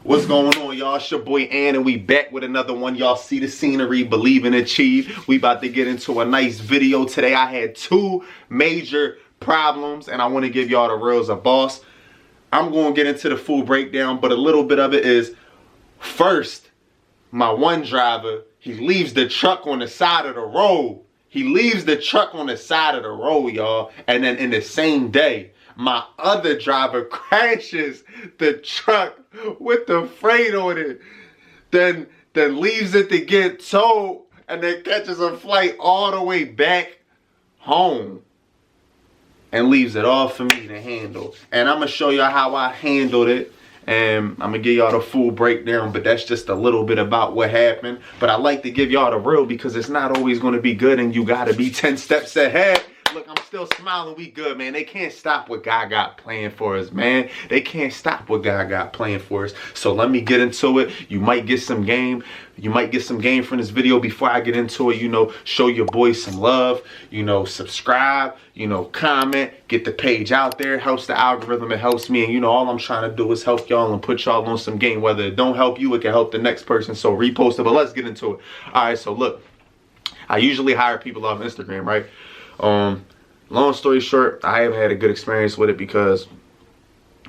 What's going on, y'all? It's your boy Ann, and we back with another one. Y'all see the scenery, believe and achieve. We about to get into a nice video today. I had two major problems, and I want to give y'all the real as a boss. I'm going to get into the full breakdown, but a little bit of it is, first, my one driver, he leaves the truck on the side of the road. He leaves the truck on the side of the road, y'all. And then in the same day, my other driver crashes the truck with the freight on it. Then leaves it to get towed and then catches a flight all the way back home and leaves it all for me to handle. And I'm going to show y'all how I handled it. And I'm going to give y'all the full breakdown, but that's just a little bit about what happened. But I like to give y'all the real because it's not always going to be good and you got to be 10 steps ahead. Look, I'm still smiling. We good, man. They can't stop what God got planned for us, man. They can't stop what God got planned for us. So let me get into it. You might get some game. You might get some game from this video. Before I get into it, you know, show your boy some love. You know, subscribe. You know, comment. Get the page out there. It helps the algorithm. It helps me. And, you know, all I'm trying to do is help y'all and put y'all on some game. Whether it don't help you, it can help the next person. So repost it. But let's get into it. All right, so look. I usually hire people off Instagram, right? Long story short, I haven't had a good experience with it because,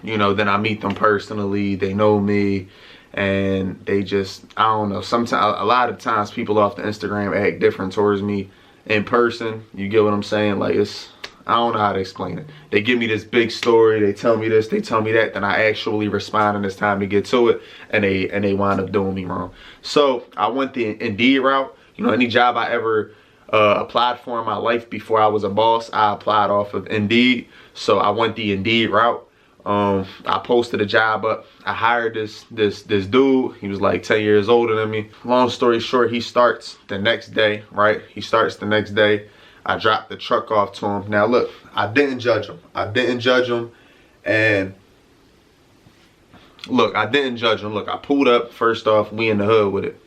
you know, then I meet them personally, they know me, and they just, I don't know, sometimes, a lot of times people off the Instagram act different towards me in person. You get what I'm saying? Like, it's, I don't know how to explain it. They give me this big story, they tell me this, they tell me that, then I actually respond and it's time to get to it, and they wind up doing me wrong. So I went the Indeed route. You know, any job I ever applied for in my life before I was a boss, I applied off of Indeed. So I went the Indeed route. I posted a job up. I hired this dude. He was like 10 years older than me. Long story short, he starts the next day, right? He starts the next day. I dropped the truck off to him. Now look, I didn't judge him. And look, I didn't judge him. Look, I pulled up. First off, we in the hood with it.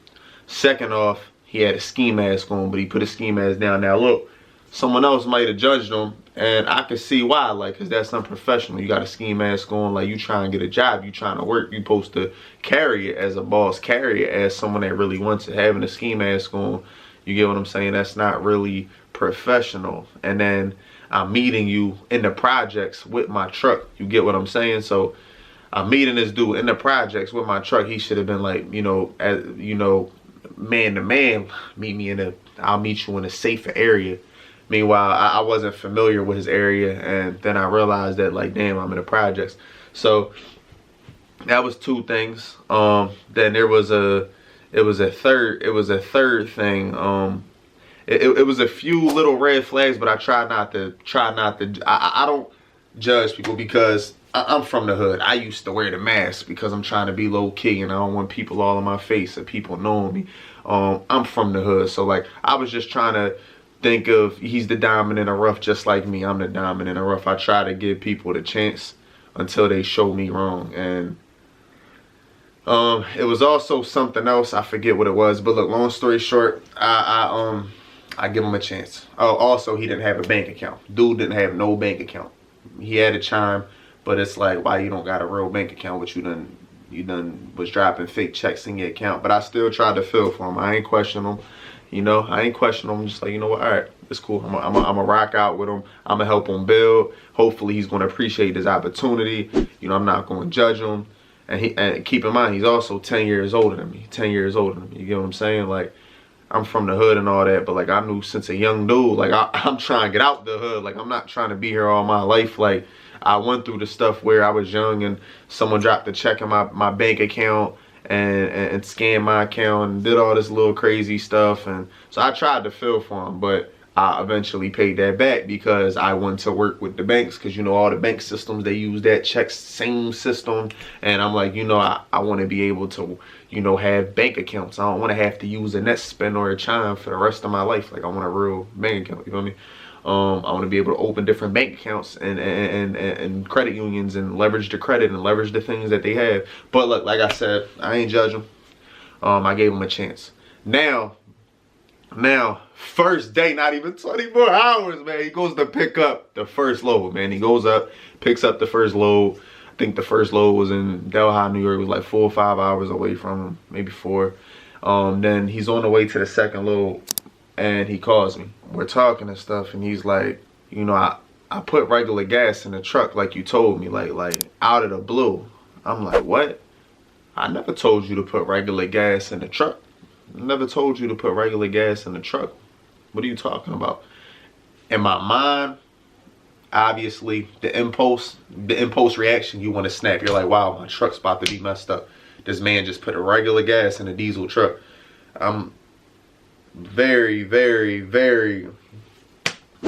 Second off, he had a ski mask on, but he put a ski mask down. Now look, someone else might have judged him, and I can see why, like, because that's unprofessional. You got a ski mask on, like, you trying to get a job, you trying to work, you supposed to carry it as a boss, carry it as someone that really wants it. Having a ski mask on, you get what I'm saying, that's not really professional. And then I'm meeting you in the projects with my truck, you get what I'm saying? So I'm meeting this dude in the projects with my truck. He should have been like, you know, man to man, I'll meet you in a safer area. Meanwhile, I wasn't familiar with his area, and then I realized that, like, damn, I'm in the projects. So that was two things. Then there was a third thing. It was a few little red flags, but I try not to. I don't judge people because I'm from the hood. I used to wear the mask because I'm trying to be low key and I don't want people all in my face and people knowing me. I'm from the hood, so like I was just trying to think of, he's the diamond in the rough just like me. I'm the diamond in the rough. I try to give people the chance until they show me wrong. And it was also something else, I forget what it was, but look, long story short, I give him a chance. Oh, also he didn't have a bank account. Dude didn't have no bank account. He had a chime, but it's like, why you don't got a real bank account? What you done was dropping fake checks in your account. But I still tried to feel for him. I ain't question him. You know, I ain't question him. I'm just like, you know what? All right, it's cool. I'm gonna rock out with him. I'm gonna help him build. Hopefully, he's gonna appreciate this opportunity. You know, I'm not gonna judge him. And keep in mind, he's also 10 years older than me. 10 years older than me. You get what I'm saying? Like, I'm from the hood and all that, but like I knew since a young dude, like I'm trying to get out the hood. Like I'm not trying to be here all my life. Like I went through the stuff where I was young and someone dropped a check in my bank account and scanned my account and did all this little crazy stuff. And so I tried to feel for him, but I eventually paid that back because I went to work with the banks, because you know all the bank systems, they use that check same system, and I'm like, you know, I want to be able to, you know, have bank accounts. I don't want to have to use a net spend or a chime for the rest of my life. Like I want a real bank account, you know what I mean? I want to be able to open different bank accounts and credit unions and leverage the credit and leverage the things that they have. But look, like I said, I ain't judging. I gave him a chance. Now, first day, not even 24 hours, man, he goes to pick up the first load, man. He goes up, picks up the first load. I think the first load was in Delhi, New York. It was like 4 or 5 hours away from him, maybe 4. Then he's on the way to the second load, and he calls me. We're talking and stuff, and he's like, you know, I put regular gas in the truck like you told me, like out of the blue. I'm like, what? I never told you to put regular gas in the truck. I never told you to put regular gas in the truck. What are you talking about? In my mind, obviously, the impulse reaction, you want to snap. You're like, wow, my truck's about to be messed up. This man just put a regular gas in a diesel truck. I'm very, very, very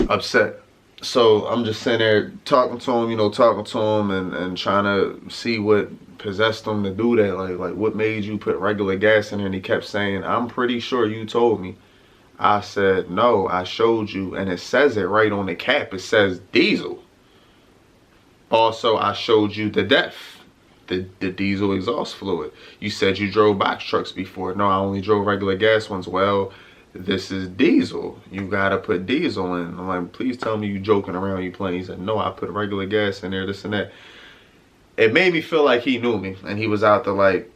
upset. So I'm just sitting there talking to him, and trying to see what possessed him to do that. Like what made you put regular gas in there? And he kept saying, I'm pretty sure you told me. I said, no, I showed you, and it says it right on the cap. It says diesel. Also, I showed you the DEF, the diesel exhaust fluid. You said you drove box trucks before. No, I only drove regular gas ones. Well, this is diesel. You gotta put diesel in. I'm like, please tell me you joking around, you playing. He said, no, I put regular gas in there, this and that. It made me feel like he knew me, and he was out to like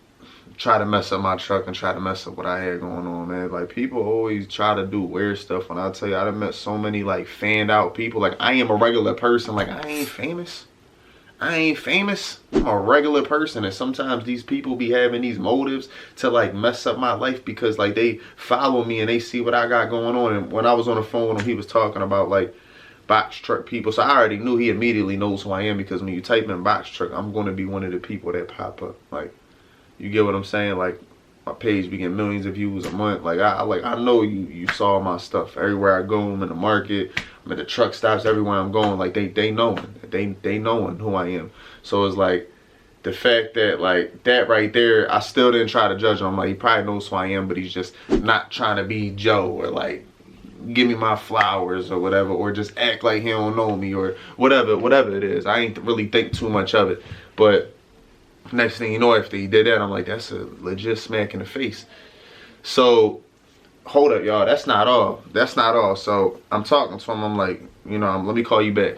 try to mess up my truck and try to mess up what I had going on, man. Like, people always try to do weird stuff. When I tell you, I done met so many like fanned out people. Like, I am a regular person. Like, I ain't famous. I'm a regular person, and sometimes these people be having these motives to like mess up my life because like they follow me and they see what I got going on. And when I was on the phone with him, he was talking about like box truck people. So I already knew he immediately knows who I am, because when you type in box truck, I'm going to be one of the people that pop up. Like, you get what I'm saying? Like, my page be getting millions of views a month. Like, I know you saw my stuff everywhere I go. I'm in the market, I'm at the truck stops, everywhere I'm going. Like, they knowing, they knowing who I am. So it's like the fact that like that right there, I still didn't try to judge him. I'm like, he probably knows who I am, but he's just not trying to be Joe or like give me my flowers or whatever, or just act like he don't know me or whatever it is. I ain't really think too much of it, but next thing you know, after he did that, I'm like, that's a legit smack in the face. So, hold up, y'all. That's not all. That's not all. So, I'm talking to him. I'm like, let me call you back.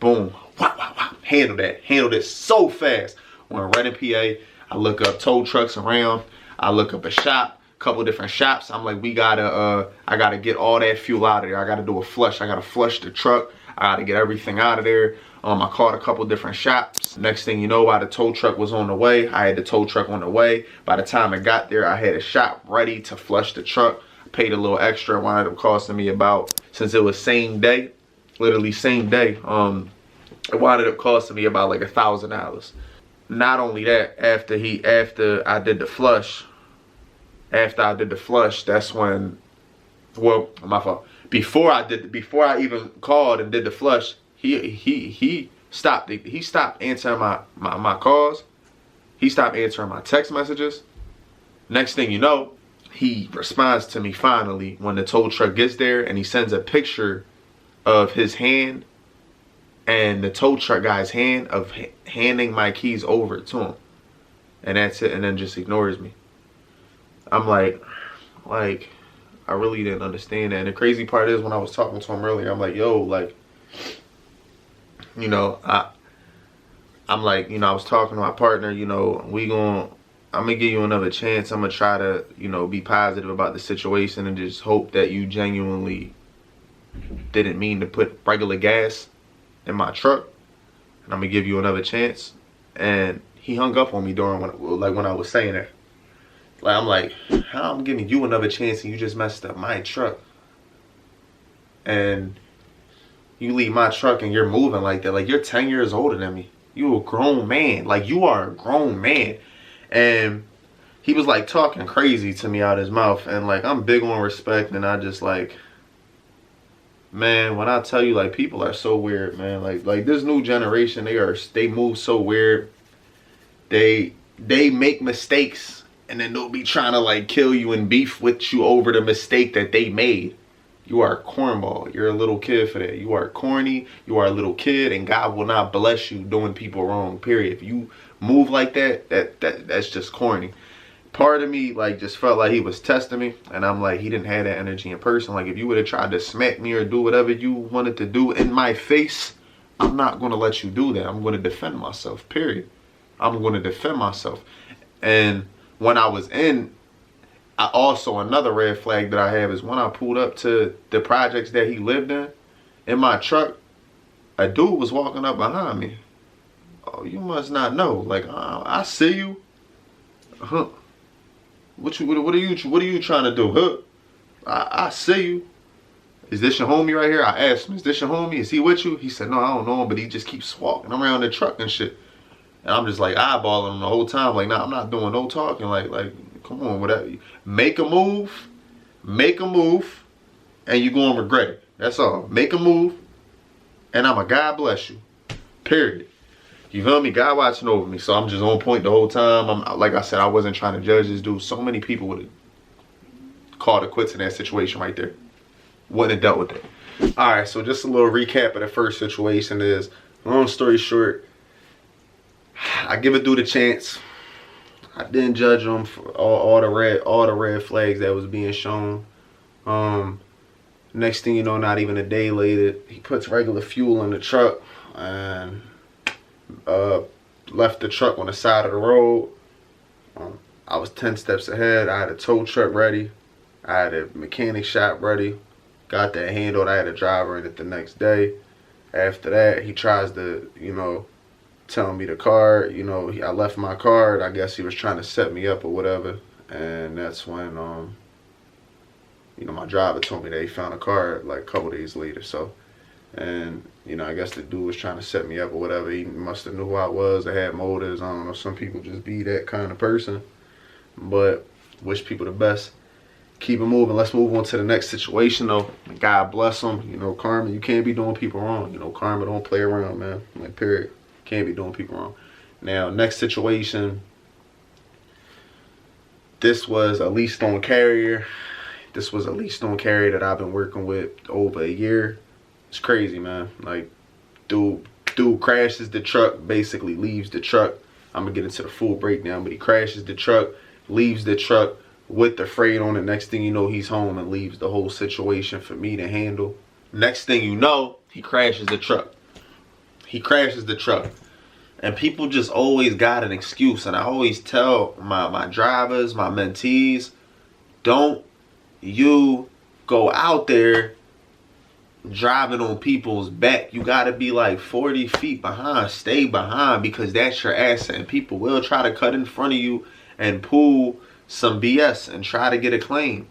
Boom. Wow, wow, wow. Handled that. Handled it so fast. When right in PA, I look up tow trucks around. I look up a shop, couple different shops. I'm like, I gotta get all that fuel out of there. I gotta do a flush. I gotta flush the truck. I gotta get everything out of there. I called a couple different shops. Next thing you know, while the tow truck was on the way, I had the tow truck on the way. By the time it got there, I had a shop ready to flush the truck. Paid a little extra. It wound up costing me about, since it was same day, literally same day, it wound up costing me about like $1,000. Not only that, after I did the flush, that's when, well, my fault. Before I even called and did the flush, he stopped answering my calls. He stopped answering my text messages. Next thing you know, he responds to me finally when the tow truck gets there, and he sends a picture of his hand and the tow truck guy's hand of handing my keys over to him. And that's it, and then just ignores me. I'm like, I really didn't understand that. And the crazy part is, when I was talking to him earlier, I'm like, yo, like, I'm like, I was talking to my partner, I'm gonna give you another chance. I'm gonna try to, be positive about the situation and just hope that you genuinely didn't mean to put regular gas in my truck. And I'm gonna give you another chance. And he hung up on me during when I was saying that. Like, I'm like, how I'm giving you another chance and you just messed up my truck? And you leave my truck and you're moving like that. Like, you're 10 years older than me. You a grown man. Like, you are a grown man. And he was like talking crazy to me out his mouth. And like, I'm big on respect, and I just like, man, when I tell you, like, people are so weird, man. Like this new generation, they move so weird. They make mistakes, and then they'll be trying to like kill you and beef with you over the mistake that they made. You are a cornball. You're a little kid for that. You are corny. You are a little kid, and God will not bless you doing people wrong, period. If you move like that's just corny. Part of me like just felt like he was testing me, and I'm like, he didn't have that energy in person. Like, if you would have tried to smack me or do whatever you wanted to do in my face, I'm not going to let you do that. I'm going to defend myself, period. I'm going to defend myself. And when I was in, another red flag that I have is when I pulled up to the projects that he lived in my truck, a dude was walking up behind me. Oh, you must not know. Like, I see you. Huh? What are you trying to do? Huh? I see you. Is this your homie right here? I asked him, is this your homie? Is he with you? He said, no, I don't know him, but he just keeps walking around the truck and shit. And I'm just like eyeballing him the whole time. Like, nah, I'm not doing no talking. Like, come on, whatever. Make a move, and you're going to regret it. That's all. Make a move, and I'm a God bless you. Period. You feel me? God watching over me. So I'm just on point the whole time. Like I said, I wasn't trying to judge this dude. So many people would have called it quits in that situation right there. Wouldn't have dealt with it. Alright, so just a little recap of the first situation is, long story short, I give a dude a chance. I didn't judge him for all the red flags that was being shown. Next thing you know, not even a day later, he puts regular fuel in the truck and left the truck on the side of the road. I was 10 steps ahead. I had a tow truck ready. I had a mechanic shop ready. Got that handled. I had a driver in it the next day. After that, he tries to, tell me the card. I left my card. I guess he was trying to set me up or whatever. And that's when, my driver told me that he found a card like a couple days later. So, and, I guess the dude was trying to set me up or whatever. He must have knew who I was. I had motives. I don't know. Some people just be that kind of person. But wish people the best. Keep it moving. Let's move on to the next situation, though. God bless them. Karma, you can't be doing people wrong. Karma don't play around, man. Like, period. Can't be doing people wrong. Now, next situation. This was a lease-to-own carrier. This was a lease-to-own carrier that I've been working with over a year. It's crazy, man. Like, dude crashes the truck, basically leaves the truck. I'm going to get into the full breakdown, but he crashes the truck, leaves the truck with the freight on it. Next thing you know, he's home and leaves the whole situation for me to handle. Next thing you know, he crashes the truck. He crashes the truck. And people just always got an excuse. And I always tell my drivers, my mentees, don't you go out there driving on people's back. You got to be like 40 feet behind. Stay behind, because that's your asset. And people will try to cut in front of you and pull some BS and try to get a claim.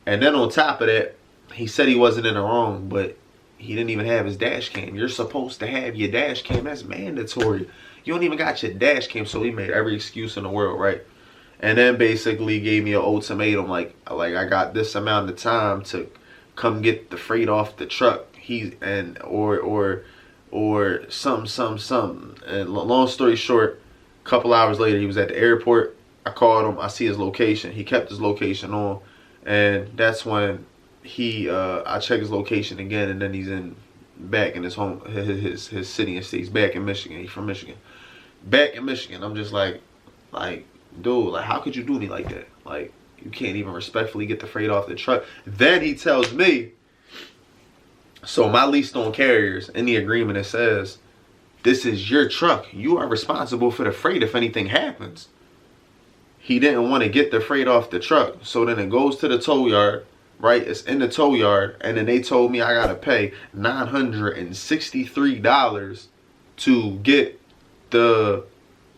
And then on top of that, he said he wasn't in the wrong, but he didn't even have his dash cam. You're supposed to have your dash cam. That's mandatory. You don't even got your dash cam. So he made every excuse in the world, right? And then basically gave me an ultimatum, like I got this amount of time to come get the freight off the truck. Or something. And long story short, a couple hours later, he was at the airport. I called him. I see his location. He kept his location on, and that's when I check his location again, and then he's back in his home, his city and state. He's back in Michigan. He's from Michigan. Back in Michigan. I'm just like, dude, like, how could you do me like that? Like, you can't even respectfully get the freight off the truck. Then he tells me, so my lease-to-own carriers, in the agreement, it says, this is your truck. You are responsible for the freight if anything happens. He didn't want to get the freight off the truck. So then it goes to the tow yard, right? It's in the tow yard. And then they told me I got to pay $963 to get the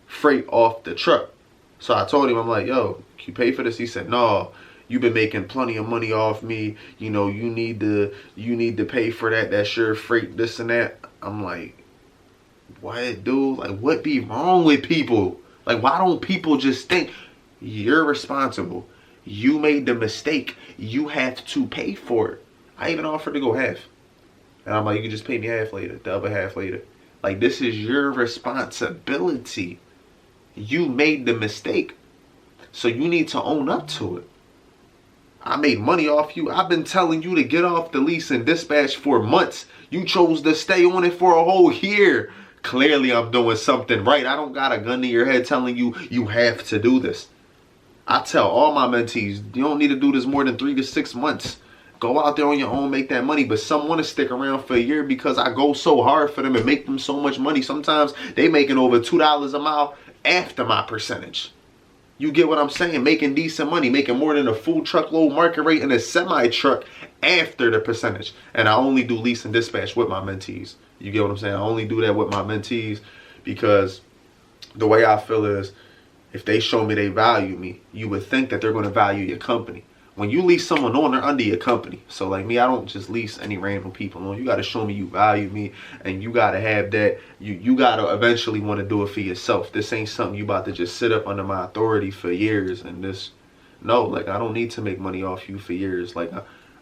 freight off the truck. So I told him, I'm like, yo, can you pay for this? He said, no, you've been making plenty of money off me. You need to pay for that. That's your freight, this and that. I'm like, what, dude? Like, what be wrong with people? Like, why don't people just think you're responsible? You made the mistake. You have to pay for it. I even offered to go half. And I'm like, you can just pay me half later, the other half later. Like, this is your responsibility. You made the mistake. So you need to own up to it. I made money off you. I've been telling you to get off the lease and dispatch for months. You chose to stay on it for a whole year. Clearly I'm doing something right. I don't got a gun to your head telling you you have to do this. I tell all my mentees, you don't need to do this more than 3 to 6 months. Go out there on your own, make that money. But some want to stick around for a year because I go so hard for them and make them so much money. Sometimes they making over $2 a mile after my percentage. You get what I'm saying? Making decent money, making more than a full truckload market rate in a semi truck after the percentage. And I only do lease and dispatch with my mentees. You get what I'm saying? I only do that with my mentees because the way I feel is if they show me they value me, you would think that they're going to value your company. When you lease someone on, they're under your company. So like me, I don't just lease any random people on. You got to show me you value me, and you got to have that. You got to eventually want to do it for yourself. This ain't something you about to just sit up under my authority for years. And this, no, like I don't need to make money off you for years. Like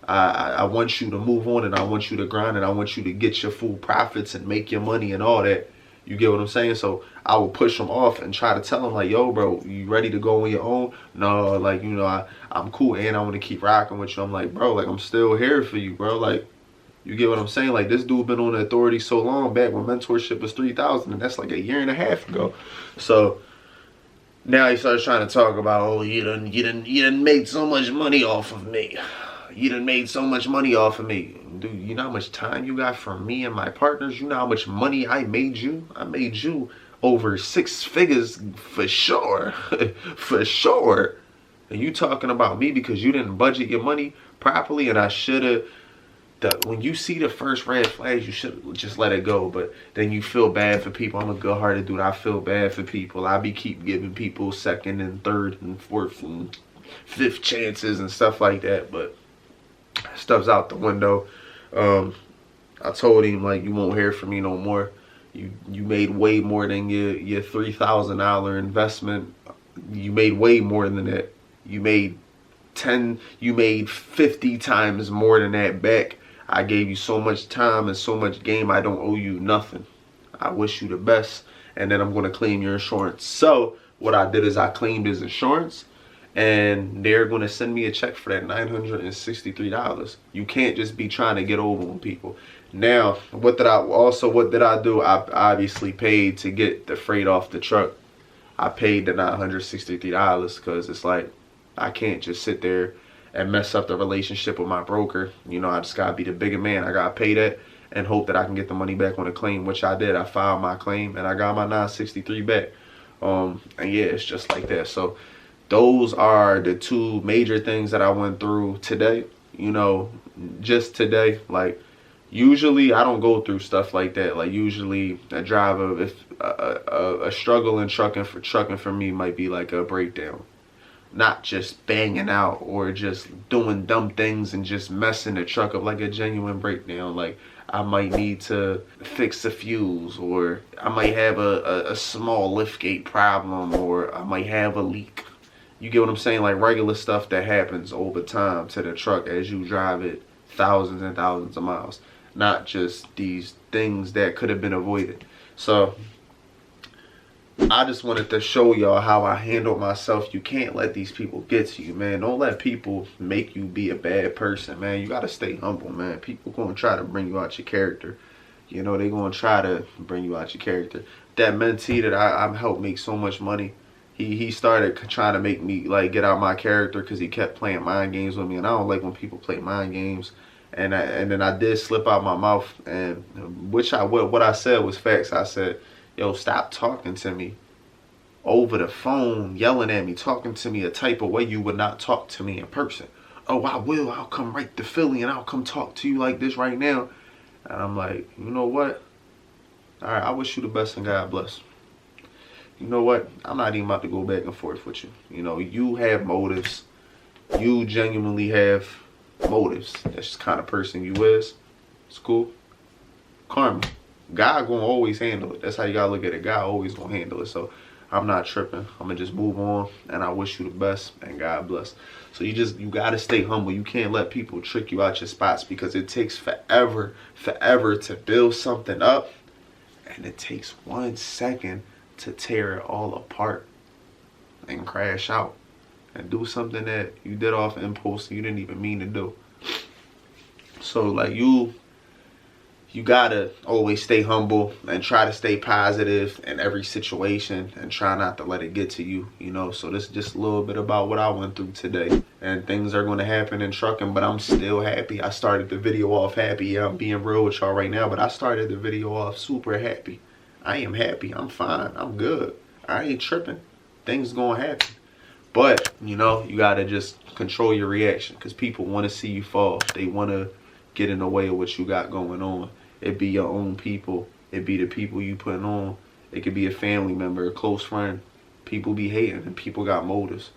I want you to move on, and I want you to grind, and I want you to get your full profits and make your money and all that. You get what I'm saying? So I will push them off and try to tell them like, yo, bro, you ready to go on your own? No, like, you know, I'm cool and I want to keep rocking with you. I'm like, bro, like, I'm still here for you, bro. Like, you get what I'm saying? Like, this dude been on the authority so long back when mentorship was $3,000, and that's like a year and a half ago. So now he starts trying to talk about, oh, you done made so much money off of me. You done made so much money off of me. Dude, you know how much time you got from me and my partners? You know how much money I made you? I made you over 6 figures for sure. For sure. And you talking about me because you didn't budget your money properly, and I should have. When you see the first red flags, you should just let it go. But then you feel bad for people. I'm a good-hearted dude. I feel bad for people. I keep giving people second and third and fourth and fifth chances and stuff like that. But stuff's out the window. I told him, like, you won't hear from me no more. You made way more than your $3,000 investment. You made way more than that. You made 50 times more than that back. I gave you so much time and so much game. I don't owe you nothing. I wish you the best, and then I'm going to claim your insurance. So what I did is I claimed his insurance, and they're going to send me a check for that $963. You can't just be trying to get over on people. Now, what did I do? I obviously paid to get the freight off the truck. I paid the $963 because it's like, I can't just sit there and mess up the relationship with my broker. You know, I just got to be the bigger man. I got to pay that and hope that I can get the money back on the claim, which I did. I filed my claim, and I got my $963 back. And yeah, it's just like that. So those are the 2 major things that I went through today. You know, just today. Like, usually I don't go through stuff like that. Like, usually a driver, if a struggle in trucking for me might be like a breakdown. Not just banging out or just doing dumb things and just messing the truck up, like a genuine breakdown. Like, I might need to fix the fuse, or I might have a small liftgate problem, or I might have a leak. You get what I'm saying? Like, regular stuff that happens over time to the truck as you drive it thousands and thousands of miles. Not just these things that could have been avoided. So I just wanted to show y'all how I handle myself. You can't let these people get to you, man. Don't let people make you be a bad person, man. You got to stay humble, man. People going to try to bring you out your character. You know, they going to try to bring you out your character. That mentee that I've helped make so much money, he started trying to make me, like, get out my character because he kept playing mind games with me. And I don't like when people play mind games. And then I did slip out my mouth. And what I said was facts. I said, yo, stop talking to me over the phone, yelling at me, talking to me a type of way you would not talk to me in person. Oh, I will. I'll come right to Philly and I'll come talk to you like this right now. And I'm like, you know what? All right, I wish you the best and God bless. You know what? I'm not even about to go back and forth with you. You know, you have motives. You genuinely have motives. That's the kind of person you is. It's cool. Karma. God gonna always handle it. That's how you gotta look at it. God always gonna handle it. So I'm not tripping. I'm gonna just move on, and I wish you the best and God bless. So you gotta stay humble. You can't let people trick you out your spots, because it takes forever to build something up, and it takes 1 second to tear it all apart and crash out and do something that you did off impulse and you didn't even mean to do. So like you you gotta always stay humble and try to stay positive in every situation and try not to let it get to you, you know. So this is just a little bit about what I went through today. And things are gonna happen in trucking, but I'm still happy. I started the video off happy. Yeah, I'm being real with y'all right now, but I started the video off super happy. I am happy. I'm fine. I'm good. I ain't tripping. Things gonna happen. But, you know, you gotta just control your reaction, because people wanna see you fall. They wanna get in the way of what you got going on. It be your own people. It be the people you putting on. It could be a family member, a close friend. People be hating, and people got motives.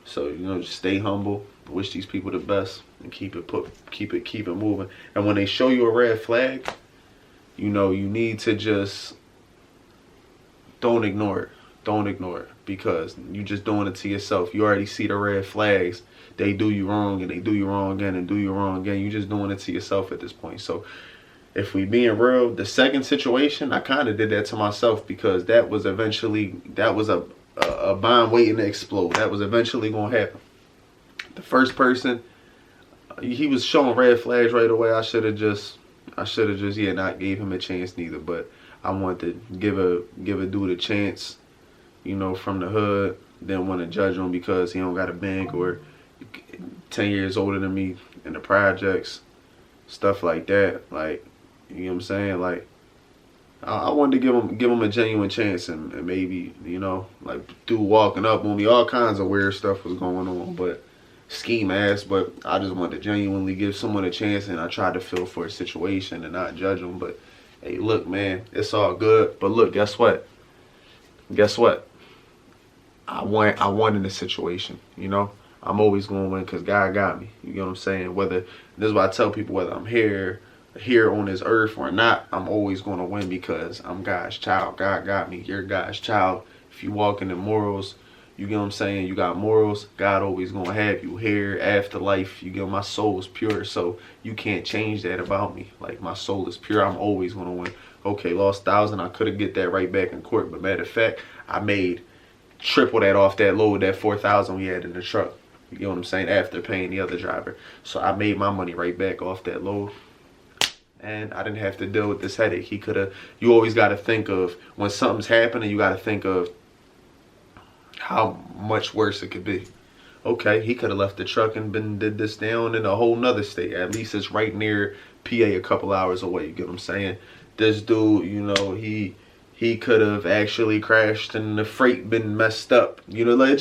So, you know, just stay humble. Wish these people the best, and keep it moving. And when they show you a red flag, you know, you need to just don't ignore it. Don't ignore it, because you just doing it to yourself. You already see the red flags. They do you wrong, and they do you wrong again, and do you wrong again. You just doing it to yourself at this point. So if we being real, the second situation, I kind of did that to myself, because that was a bomb waiting to explode. That was eventually going to happen. The first person, he was showing red flags right away. I should have just not gave him a chance neither. But I wanted to give a dude a chance, you know, from the hood. Didn't want to judge him because he don't got a bank or 10 years older than me in the projects, stuff like that. Like, you know what I'm saying? Like, I wanted to give him a genuine chance, and maybe, you know, like, dude walking up on me, all kinds of weird stuff was going on, but scheme ass. But I just wanted to genuinely give someone a chance, and I tried to feel for a situation and not judge them. But hey, look, man, it's all good. But look, guess what? I won in this situation, you know. I'm always going to win because God got me. You know what I'm saying? This is why I tell people, whether I'm here on this earth or not, I'm always going to win, because I'm God's child. God got me. You're God's child. If you walk in the morals, you get what I'm saying? You got morals. God always going to have you here, afterlife. You get, my soul is pure, so you can't change that about me. Like, my soul is pure. I'm always going to win. Okay, lost 1,000. I could have get that right back in court, but matter of fact, I made triple that off that load, that 4,000 we had in the truck. You know what I'm saying? After paying the other driver. So I made my money right back off that load. And I didn't have to deal with this headache. You always got to think of, when something's happening, you got to think of how much worse it could be. Okay, he could have left the truck and did this down in a whole nother state. At least it's right near PA, a couple hours away. You get what I'm saying? This dude, you know, he could have actually crashed and the freight been messed up. You know, like,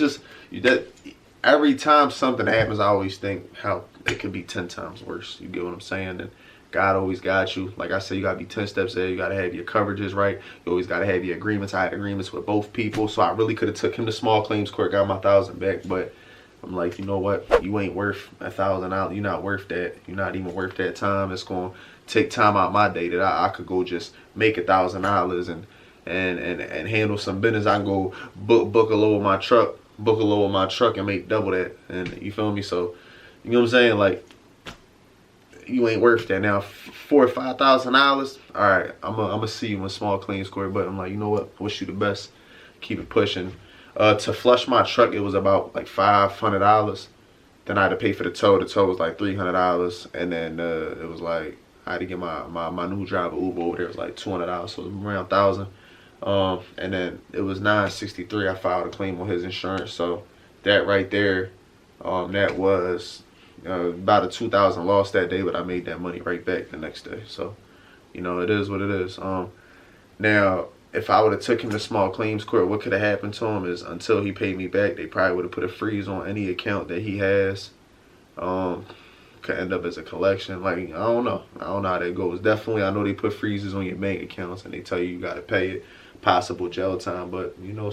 every time something happens, I always think how it could be 10 times worse. You get what I'm saying? And God always got you. Like I said, you got to be 10 steps ahead. You got to have your coverages right. You always got to have your agreements. I had agreements with both people. So I really could have took him to small claims court, got my 1,000 back. But I'm like, you know what? You ain't worth $1,000. You're not worth that. You're not even worth that time. It's going to take time out my day that I could go just make $1,000 and handle some business. I can go book a load with my truck, and make double that. And you feel me? So, you know what I'm saying? Like, you ain't worth that. Now, $4,000 or $5,000, all right, I'm gonna see you in small claims court. But I'm like, you know what? Wish you the best. Keep it pushing. To flush my truck, it was about like $500. Then I had to pay for the tow. The tow was like $300, and then it was like I had to get my new driver Uber over there. It was like $200, so it was around 1,000. And then it was $963. I filed a claim on his insurance. So that right there, that was about a $2,000 loss that day, but I made that money right back the next day. So, you know, it is what it is. Now, if I would have took him to small claims court, what could have happened to him is, until he paid me back, they probably would have put a freeze on any account that he has. Could end up as a collection. Like, I don't know how that goes. Definitely, I know they put freezes on your bank accounts, and they tell you got to pay it, possible jail time. But you know,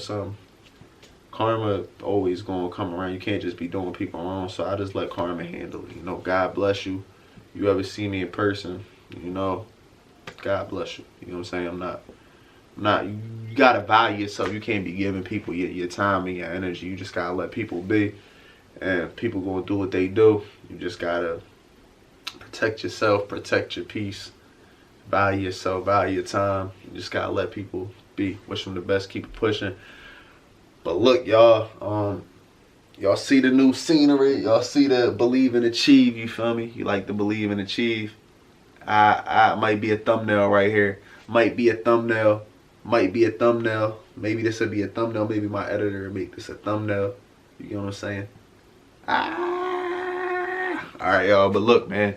karma always gonna come around. You can't just be doing people wrong. So I just let karma handle it. You know, God bless you. You ever see me in person, you know, God bless you. You know what I'm saying? I'm not, you gotta value yourself. You can't be giving people your time and your energy. You just gotta let people be, and people gonna do what they do. You just gotta protect yourself, protect your peace, value yourself, value your time. You just gotta let people be. Wish them the best, keep it pushing. But look, y'all, y'all see the new scenery, y'all see the believe and achieve, you feel me? You like to believe and achieve. I might be a thumbnail right here. Might be a thumbnail. Might be a thumbnail. Maybe this would be a thumbnail. Maybe my editor would make this a thumbnail. You know what I'm saying? Alright, y'all. But look, man.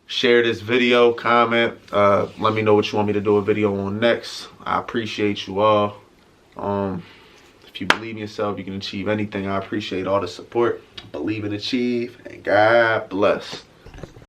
Share this video, comment. Let me know what you want me to do a video on next. I appreciate you all. If you believe in yourself, you can achieve anything. I appreciate all the support. Believe and achieve. And God bless.